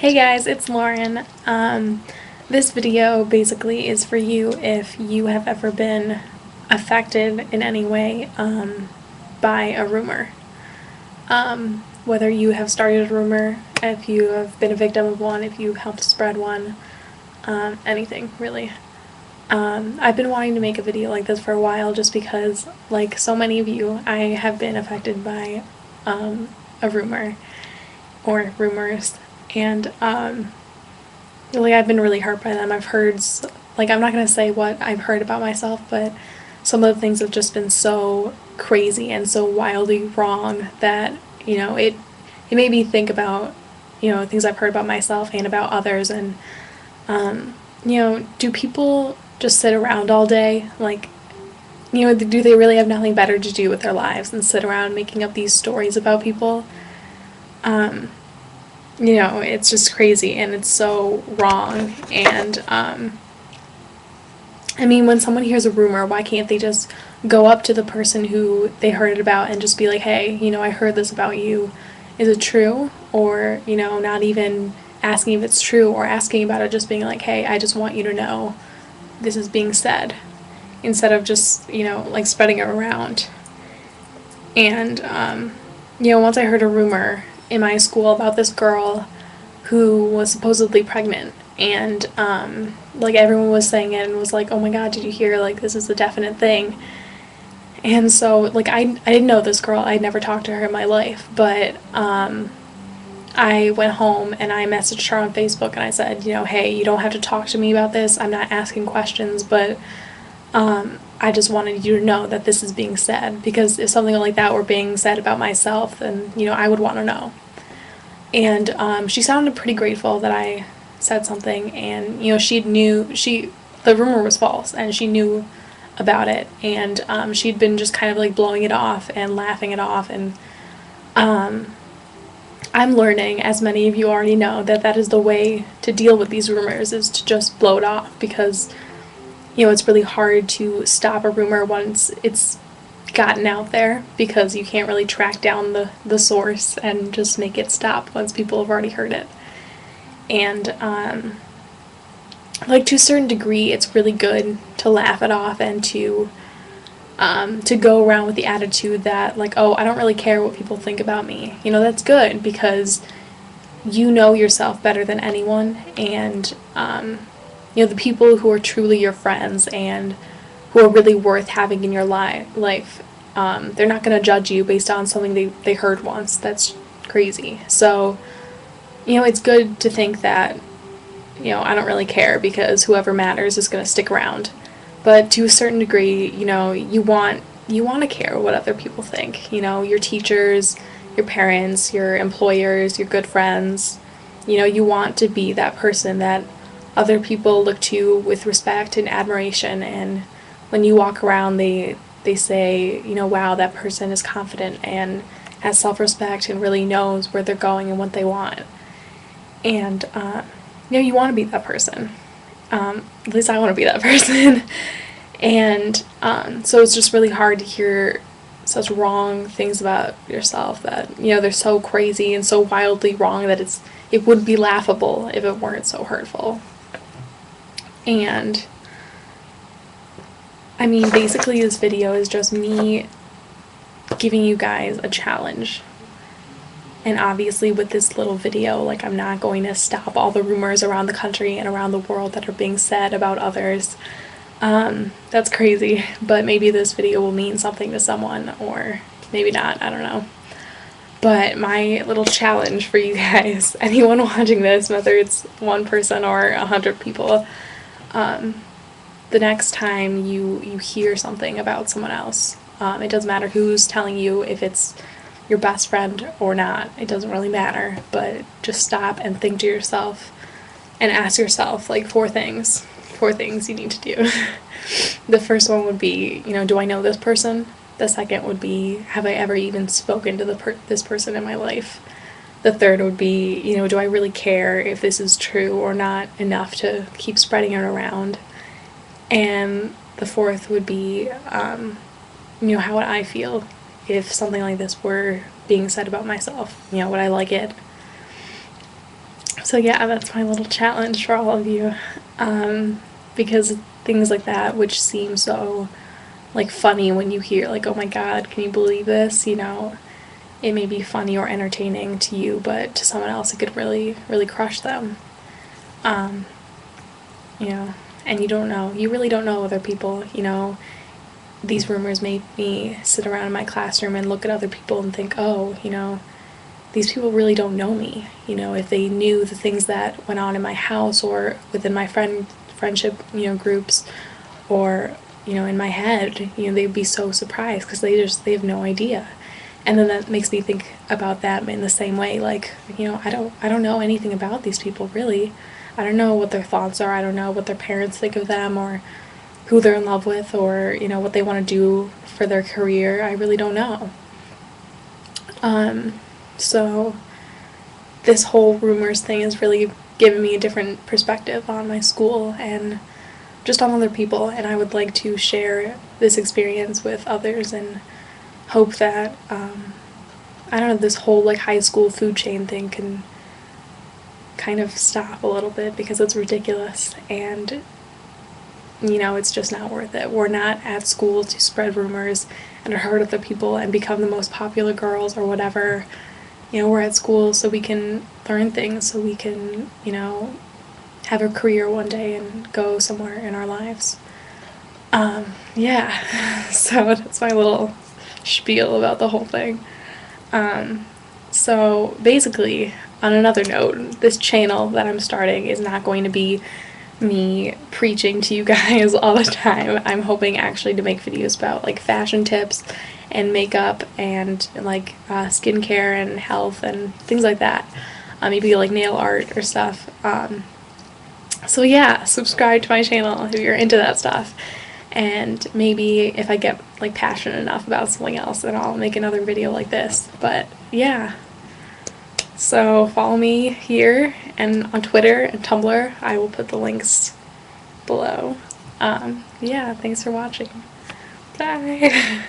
Hey guys, it's Lauren. This video basically is for you if you have ever been affected in any way by a rumor. Whether you have started a rumor, if you have been a victim of one, if you helped spread one, anything really. I've been wanting to make a video like this for a while just because, like so many of you, I have been affected by a rumor or rumors. And like I've been really hurt by them. I've heard, like, I'm not gonna say what I've heard about myself, but some of the things have just been so crazy and so wildly wrong that it made me think about things I've heard about myself and about others. And do people just sit around all day? Like, do they really have nothing better to do with their lives than sit around making up these stories about people? It's just crazy and it's so wrong. And I mean, when someone hears a rumor, why can't they just go up to the person who they heard it about and just be like, hey, I heard this about you. Is it true? Or, not even asking if it's true or asking about it, just being like, hey, I just want you to know this is being said. Instead of just, like spreading it around. And, once I heard a rumor in my school about this girl who was supposedly pregnant, and like everyone was saying it and was like, oh my god, did you hear, like, this is a definite thing. And so, like, I didn't know this girl. I'd never talked to her in my life, but I went home and I messaged her on Facebook and I said, hey, you don't have to talk to me about this. I'm not asking questions, but I just wanted you to know that this is being said, because if something like that were being said about myself, then, I would want to know. And she sounded pretty grateful that I said something, and, the rumor was false, and she knew about it, and she'd been just kind of like blowing it off and laughing it off. And I'm learning, as many of you already know, that that is the way to deal with these rumors, is to just blow it off, because it's really hard to stop a rumor once it's gotten out there, because you can't really track down the source and just make it stop once people have already heard it. And like, to a certain degree, it's really good to laugh it off and to go around with the attitude that, like, oh, I don't really care what people think about me. That's good, because you know yourself better than anyone. And the people who are truly your friends and who are really worth having in your life, they're not going to judge you based on something they heard once. That's crazy. So, it's good to think that, I don't really care, because whoever matters is going to stick around. But to a certain degree, you want to care what other people think. Your teachers, your parents, your employers, your good friends. You want to be that person that other people look to with respect and admiration, and when you walk around, they say, wow, that person is confident and has self-respect and really knows where they're going and what they want. And you want to be that person. At least I want to be that person. And so it's just really hard to hear such wrong things about yourself that, they're so crazy and so wildly wrong that it would be laughable if it weren't so hurtful. And I mean, basically this video is just me giving you guys a challenge. And obviously with this little video, like, I'm not going to stop all the rumors around the country and around the world that are being said about others. That's crazy, but maybe this video will mean something to someone, or maybe not, I don't know. But my little challenge for you guys, anyone watching this, whether it's one person or 100 people, the next time you hear something about someone else, it doesn't matter who's telling you, if it's your best friend or not, it doesn't really matter, but just stop and think to yourself and ask yourself, like, four things you need to do. The first one would be, do I know this person? The second would be, have I ever even spoken to this person in my life? The third would be, do I really care if this is true or not enough to keep spreading it around? And the fourth would be, how would I feel if something like this were being said about myself? Would I like it? So yeah, that's my little challenge for all of you. Because things like that, which seem so like funny when you hear like, oh my god, can you believe this? You know, it may be funny or entertaining to you, but to someone else it could really, really crush them. Um, you know, and you really don't know other people, you know. These rumors made me sit around in my classroom and look at other people and think, oh, you know, these people really don't know me. You know, if they knew the things that went on in my house or within my friendship, you know, groups, or you know, in my head, you know, they'd be so surprised because they have no idea. And then that makes me think about that in the same way, like, you know, I don't know anything about these people really. I don't know what their thoughts are. I don't know what their parents think of them, or who they're in love with, or you know, what they want to do for their career. I really don't know. So this whole rumors thing has really given me a different perspective on my school and just on other people, and I would like to share this experience with others and hope that I don't know, this whole like high school food chain thing can kind of stop a little bit, because it's ridiculous and you know, it's just not worth it. We're not at school to spread rumors and to hurt other people and become the most popular girls or whatever. You know, we're at school so we can learn things, so we can, you know, have a career one day and go somewhere in our lives. Yeah, so that's my little spiel about the whole thing. So basically, on another note, this channel that I'm starting is not going to be me preaching to you guys all the time. I'm hoping actually to make videos about like fashion tips and makeup and like skincare and health and things like that. Maybe like nail art or stuff. So yeah, subscribe to my channel if you're into that stuff. And maybe if I get like passionate enough about something else, then I'll make another video like this. But yeah. So follow me here and on Twitter and Tumblr. I will put the links below. Yeah, thanks for watching. Bye.